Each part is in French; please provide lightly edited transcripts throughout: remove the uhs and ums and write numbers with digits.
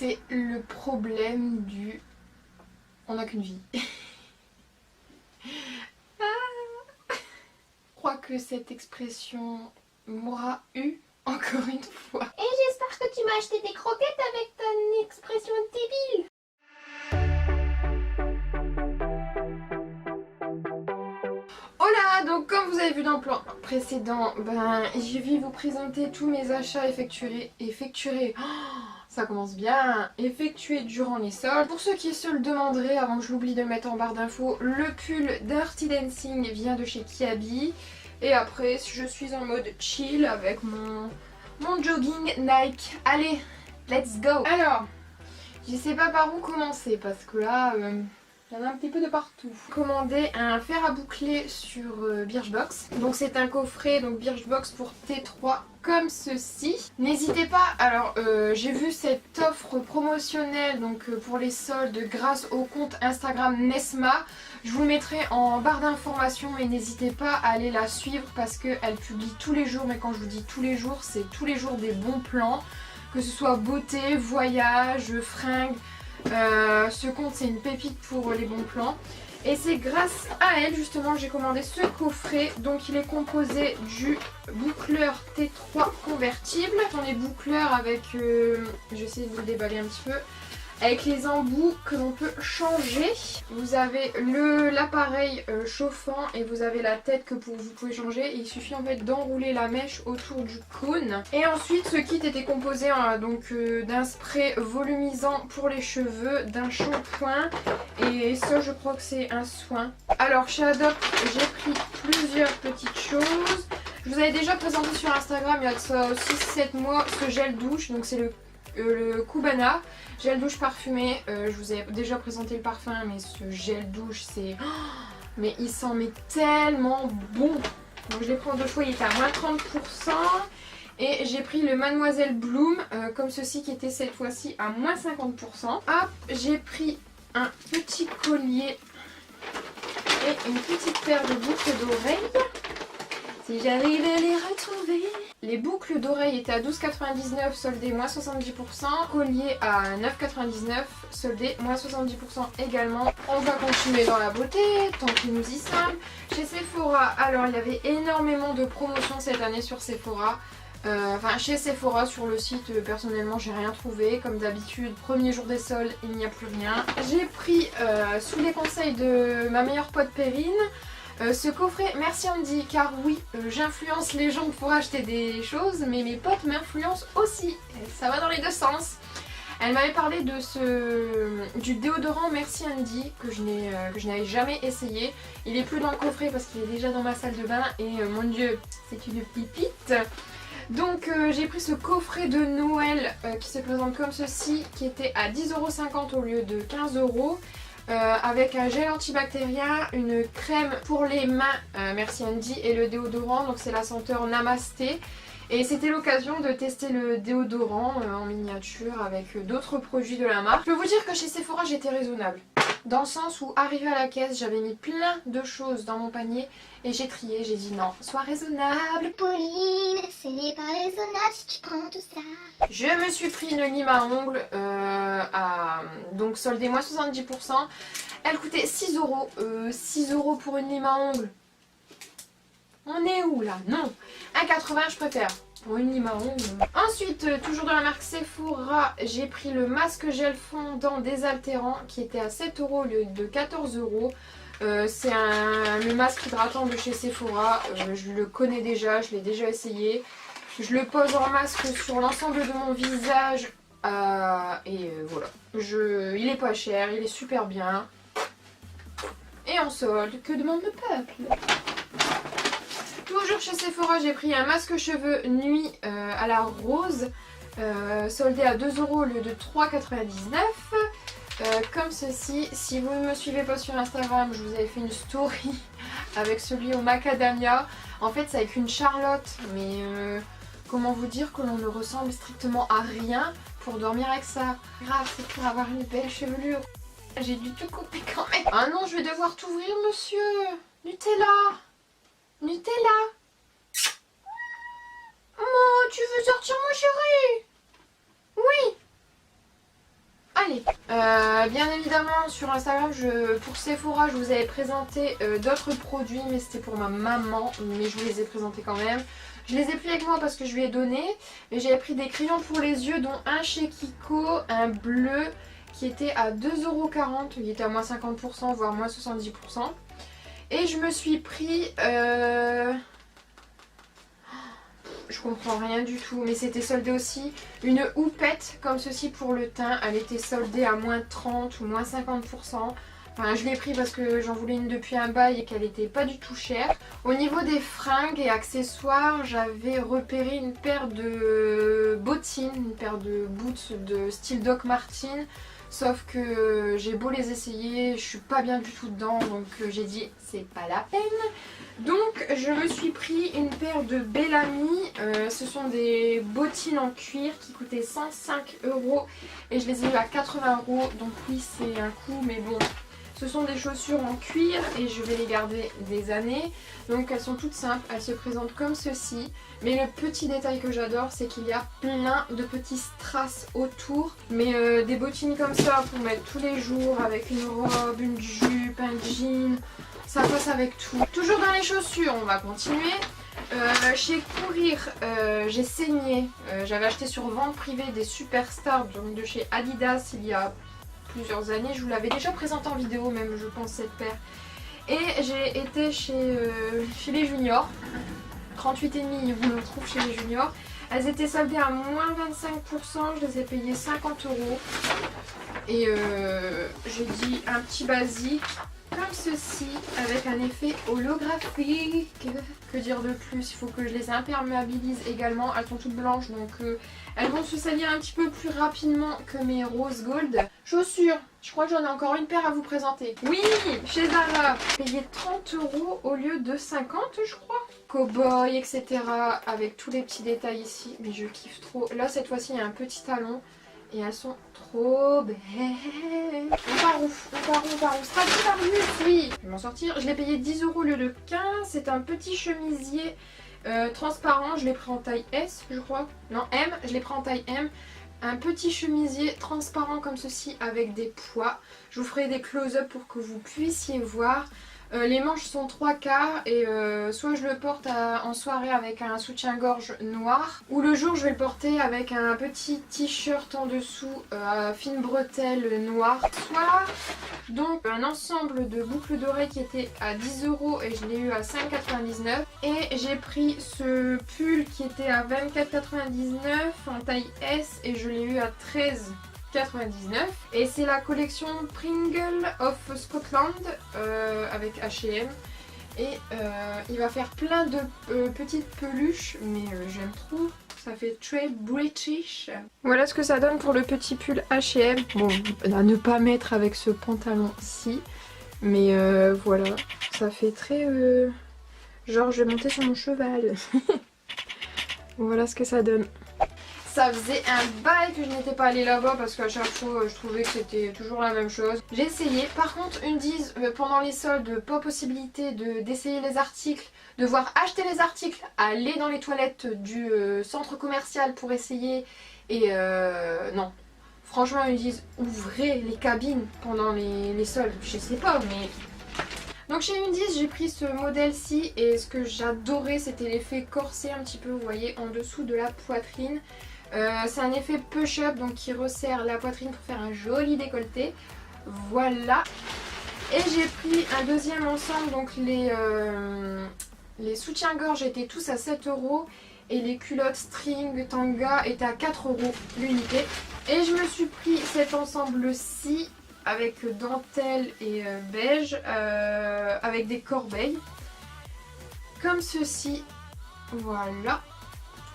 C'est le problème du... On n'a qu'une vie. Je crois que cette expression m'aura eu encore une fois. Et j'espère que tu m'as acheté des croquettes avec ton expression débile. Hola, donc comme vous avez vu dans le plan précédent, je vais vous présenter tous mes achats effectués. Ça commence bien. Effectués durant les soldes. Pour ceux qui se le demanderaient, avant que je l'oublie de le mettre en barre d'infos, le pull Dirty Dancing vient de chez Kiabi. Et après, je suis en mode chill avec mon jogging Nike. Allez, let's go. Alors, je sais pas par où commencer parce que là... il y en a un petit peu de partout. J'ai commandé un fer à boucler sur Birchbox. Donc c'est un coffret donc Birchbox pour T3 comme ceci. N'hésitez pas, alors j'ai vu cette offre promotionnelle donc pour les soldes grâce au compte Instagram Nesma. Je vous le mettrai en barre d'informations et n'hésitez pas à aller la suivre parce qu'elle publie tous les jours. Mais quand je vous dis tous les jours, c'est tous les jours des bons plans. Que ce soit beauté, voyage, fringues. Ce compte c'est une pépite pour les bons plans et c'est grâce à elle justement que j'ai commandé ce coffret. Donc il est composé du boucleur T3 convertible. On est boucleur avec, je vais essayer de vous le déballer un petit peu, avec les embouts que l'on peut changer. Vous avez l'appareil chauffant et vous avez la tête que vous pouvez changer. Et il suffit en fait d'enrouler la mèche autour du cône. Et ensuite ce kit était composé d'un spray volumisant pour les cheveux, d'un shampoing et ça je crois que c'est un soin. Alors chez Adopt j'ai pris plusieurs petites choses. Je vous avais déjà présenté sur Instagram il y a de ça 6-7 mois ce gel douche. Donc c'est le Cubana gel douche parfumé. Je vous ai déjà présenté le parfum mais ce gel douche c'est... mais il sent tellement bon. Donc je l'ai pris en deux fois, il était à moins 30%. Et j'ai pris le Mademoiselle Bloom comme ceci qui était cette fois-ci à moins 50%. Hop, j'ai pris un petit collier et une petite paire de boucles d'oreilles. Si j'arrive à les retrouver. Les boucles d'oreilles étaient à 12,99 soldées moins 70%. Collier à 9,99 soldé moins 70% également. On va continuer dans la beauté tant que nous y sommes. Chez Sephora, alors il y avait énormément de promotions cette année sur Sephora. Chez Sephora sur le site personnellement j'ai rien trouvé. Comme d'habitude, premier jour des soldes, il n'y a plus rien. J'ai pris sous les conseils de ma meilleure pote Perrine ce coffret, merci Andy, car oui, j'influence les gens pour acheter des choses, mais mes potes m'influencent aussi, ça va dans les deux sens. Elle m'avait parlé de du déodorant Merci Andy, que je n'avais jamais essayé. Il est plus dans le coffret parce qu'il est déjà dans ma salle de bain et mon dieu, c'est une pipite. Donc j'ai pris ce coffret de Noël qui se présente comme ceci, qui était à 10,50 € au lieu de 15 €. Avec un gel antibactérien, une crème pour les mains Merci Andy et le déodorant, donc c'est la senteur Namasté. Et c'était l'occasion de tester le déodorant en miniature avec d'autres produits de la marque. Je peux vous dire que chez Sephora j'étais raisonnable. Dans le sens où arrivé à la caisse j'avais mis plein de choses dans mon panier et j'ai trié, j'ai dit non, sois raisonnable. Pauline, ce n'est pas raisonnable si tu prends tout ça. Je me suis pris une lime à ongles donc soldée moins 70%. Elle coûtait 6 €. 6 € pour une lime à ongles. On est où là? Non, 1,80 je préfère. Pour une lime à ongles. Ensuite, toujours dans la marque Sephora, j'ai pris le masque gel fondant désaltérant qui était à 7 € au lieu de 14 €. C'est le masque hydratant de chez Sephora. Je le connais déjà, je l'ai déjà essayé. Je le pose en masque sur l'ensemble de mon visage. Voilà. Il est pas cher, il est super bien. Et en solde, que demande le peuple? Toujours chez Sephora, j'ai pris un masque cheveux nuit à la rose, soldé à 2 € au lieu de 3,99 €. Comme ceci. Si vous ne me suivez pas sur Instagram, je vous avais fait une story avec celui au macadamia. En fait, c'est avec une Charlotte, mais comment vous dire que l'on ne ressemble strictement à rien pour dormir avec ça. Grave, c'est pour avoir une belle chevelure. J'ai dû tout couper quand même. Ah non, je vais devoir t'ouvrir, monsieur. Nutella. Nutella. Oh, tu veux sortir, mon chéri? Oui. allez. Bien évidemment sur Instagram, pour Sephora, je vous avais présenté d'autres produits, mais c'était pour ma maman, mais je vous les ai présentés quand même. Je les ai pris avec moi parce que je lui ai donné, mais j'avais pris des crayons pour les yeux, dont un chez Kiko, un bleu qui était à 2,40 €, il était à moins 50%, voire moins 70%. Et je me suis pris... Je comprends rien du tout, mais c'était soldé aussi. Une houppette comme ceci pour le teint, elle était soldée à moins 30 ou moins 50%. Enfin, je l'ai pris parce que j'en voulais une depuis un bail et qu'elle était pas du tout chère. Au niveau des fringues et accessoires, j'avais repéré une paire de bottines, une paire de boots de style Doc Martens. Sauf que j'ai beau les essayer, je suis pas bien du tout dedans, donc j'ai dit c'est pas la peine. Donc je me suis pris une paire de Bellamy, ce sont des bottines en cuir qui coûtaient 105 € et je les ai eu à 80 €, donc oui c'est un coup, mais bon. Ce sont des chaussures en cuir et je vais les garder des années. Donc elles sont toutes simples, elles se présentent comme ceci. Mais le petit détail que j'adore, c'est qu'il y a plein de petits strass autour. Mais des bottines comme ça pour mettre tous les jours avec une robe, une jupe, un jean. Ça passe avec tout. Toujours dans les chaussures, on va continuer. Chez Courir, j'ai saigné. J'avais acheté sur vente privée des Superstars donc de chez Adidas il y a plusieurs années. Je vous l'avais déjà présenté en vidéo même, je pense, cette paire. Et j'ai été chez les juniors. 38,5, vous le trouvez chez les juniors. Elles étaient soldées à moins 25%, je les ai payées 50 €. Et j'ai dit un petit basique comme ceci avec un effet holographique. Que dire de plus? Il faut que je les imperméabilise également. Elles sont toutes blanches donc elles vont se salir un petit peu plus rapidement que mes rose gold. Chaussures, je crois que j'en ai encore une paire à vous présenter. Oui, chez Zara, payé 30 € au lieu de 50 je crois. Cowboy, etc. avec tous les petits détails ici. Mais je kiffe trop. Là cette fois-ci il y a un petit talon. Et elles sont trop belles. On part où? Stradivarius, oui. Je vais m'en sortir. Je l'ai payé 10 € au lieu de 15. C'est un petit chemisier transparent. Je l'ai pris en taille S, je crois. Non, M. Je l'ai pris en taille M. Un petit chemisier transparent comme ceci avec des pois. Je vous ferai des close-up pour que vous puissiez voir. Les manches sont 3/4 et soit je le porte en soirée avec un soutien-gorge noir ou le jour je vais le porter avec un petit t-shirt en dessous fine bretelle noire. Soit donc un ensemble de boucles d'oreilles qui était à 10 € et je l'ai eu à 5,99 €. Et j'ai pris ce pull qui était à 24,99 € en taille S et je l'ai eu à 13,99 € et c'est la collection Pringle of Scotland avec H&M et il va faire plein de petites peluches mais j'aime trop, ça fait très British. Voilà ce que ça donne pour le petit pull H&M. Bon, à ne pas mettre avec ce pantalon-ci, mais voilà, ça fait très genre je vais monter sur mon cheval. Voilà ce que ça donne. Ça faisait un bail que je n'étais pas allée là-bas parce qu'à chaque fois je trouvais que c'était toujours la même chose. J'ai essayé. Par contre, ils me disent pendant les soldes, pas possibilité d'essayer les articles, de voir acheter les articles, aller dans les toilettes du centre commercial pour essayer. Et non. Franchement, ils me disent ouvrez les cabines pendant les soldes. Je sais pas, mais... Donc chez Undies, j'ai pris ce modèle-ci et ce que j'adorais, c'était l'effet corset un petit peu, vous voyez, en dessous de la poitrine. C'est un effet push-up donc qui resserre la poitrine pour faire un joli décolleté. Voilà. Et j'ai pris un deuxième ensemble, donc les soutiens-gorge étaient tous à 7 € et les culottes string tanga étaient à 4 € l'unité. Et je me suis pris cet ensemble-ci avec dentelle et beige avec des corbeilles comme ceci. Voilà.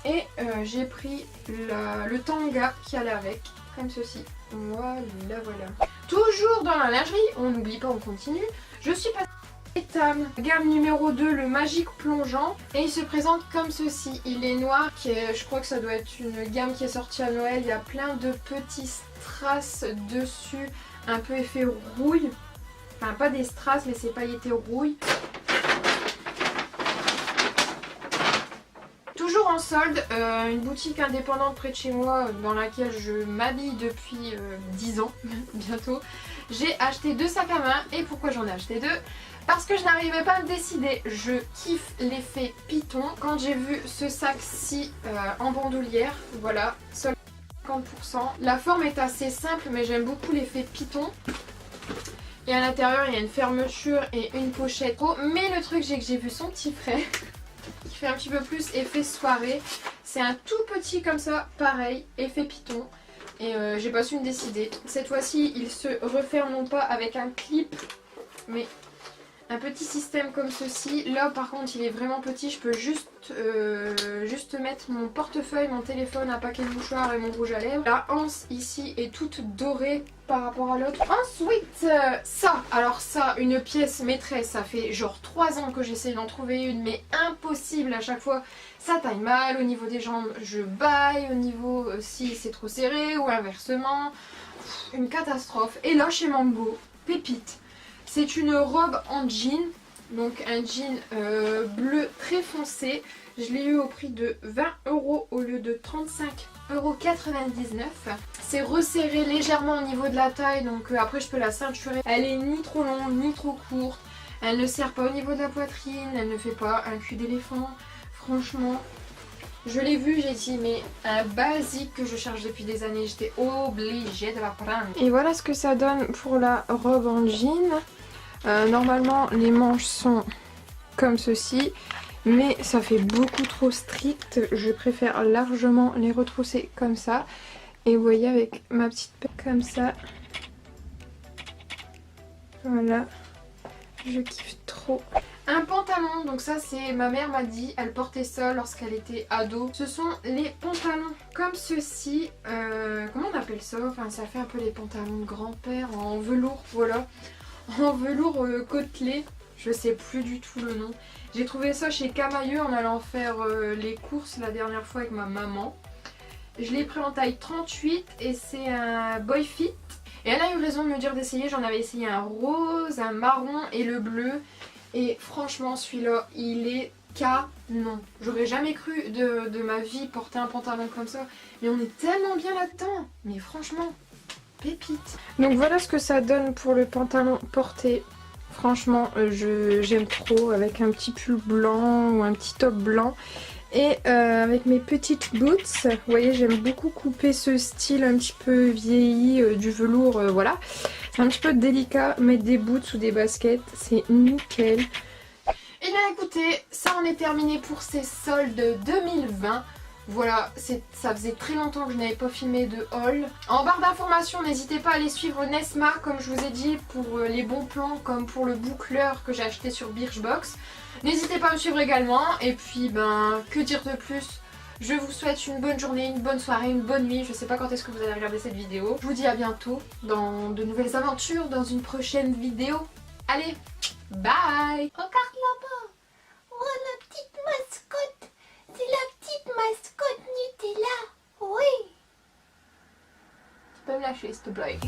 Et j'ai pris le tanga qui allait avec, comme ceci. Voilà, voilà. Toujours dans la lingerie, on n'oublie pas, on continue. Je suis passée à Etam, gamme numéro 2, le magique plongeant. Et il se présente comme ceci. Il est noir, je crois que ça doit être une gamme qui est sortie à Noël. Il y a plein de petits strass dessus, un peu effet rouille. Enfin, pas des strass, mais c'est pailleté rouille. en solde, une boutique indépendante près de chez moi dans laquelle je m'habille depuis 10 ans bientôt. J'ai acheté 2 sacs à main. Et pourquoi j'en ai acheté 2? Parce que je n'arrivais pas à me décider. Je kiffe l'effet Python. Quand j'ai vu ce sac-ci en bandoulière, voilà, solde 50%. La forme est assez simple mais j'aime beaucoup l'effet Python. Et à l'intérieur il y a une fermeture et une pochette. Mais le truc c'est que j'ai vu son petit frère qui fait un petit peu plus effet soirée. C'est un tout petit comme ça, pareil, effet Python. Et j'ai pas su me décider. Cette fois-ci il se referme non pas avec un clip mais un petit système comme ceci. Là par contre il est vraiment petit, je peux juste mettre mon portefeuille, mon téléphone, un paquet de mouchoirs et mon rouge à lèvres. La anse ici est toute dorée par rapport à l'autre. Ensuite ça, alors ça, une pièce maîtresse, ça fait genre 3 ans que j'essaie d'en trouver une mais impossible à chaque fois. Ça taille mal, au niveau des jambes je baille, au niveau si c'est trop serré ou inversement. Une catastrophe. Et là chez Mango, pépite. C'est une robe en jean, donc un jean bleu très foncé. Je l'ai eu au prix de 20 € au lieu de 35,99 €. C'est resserré légèrement au niveau de la taille, donc après je peux la ceinturer. Elle est ni trop longue ni trop courte. Elle ne serre pas au niveau de la poitrine, elle ne fait pas un cul d'éléphant. Franchement, je l'ai vue, j'ai dit mais un basique que je cherche depuis des années, j'étais obligée de la prendre. Et voilà ce que ça donne pour la robe en jean. Normalement les manches sont comme ceci, mais ça fait beaucoup trop strict. Je préfère largement les retrousser comme ça. Et vous voyez avec ma petite paire comme ça. Voilà, je kiffe trop. Un pantalon, donc ça c'est, ma mère m'a dit, elle portait ça lorsqu'elle était ado. Ce sont les pantalons comme ceci, comment on appelle ça? Enfin ça fait un peu les pantalons de grand-père en velours, voilà. En velours côtelé, je sais plus du tout le nom. J'ai trouvé ça chez Camailleux en allant faire les courses la dernière fois avec ma maman. Je l'ai pris en taille 38 et c'est un boy fit. Et elle a eu raison de me dire d'essayer, j'en avais essayé un rose, un marron et le bleu. Et franchement celui-là il est canon. J'aurais jamais cru de ma vie porter un pantalon comme ça. Mais on est tellement bien là-dedans. Mais franchement... pépite. Donc voilà ce que ça donne pour le pantalon porté. Franchement j'aime trop, avec un petit pull blanc ou un petit top blanc et avec mes petites boots. Vous voyez j'aime beaucoup couper ce style un petit peu vieilli du velours, voilà. C'est un petit peu délicat, mettre des boots ou des baskets, c'est nickel. Et bien écoutez, ça en est terminé pour ces soldes 2020. Voilà, ça faisait très longtemps que je n'avais pas filmé de haul. En barre d'informations, n'hésitez pas à aller suivre Nesma, comme je vous ai dit, pour les bons plans, comme pour le boucleur que j'ai acheté sur Birchbox. N'hésitez pas à me suivre également. Et puis, ben, que dire de plus? Je vous souhaite une bonne journée, une bonne soirée, une bonne nuit. Je sais pas quand est-ce que vous allez regarder cette vidéo. Je vous dis à bientôt dans de nouvelles aventures, dans une prochaine vidéo. Allez, bye! Regarde là-bas. Oh, la petite mascotte. C'est la petite mascotte Nutella. Oui. Tu peux me lâcher s'il te plaît.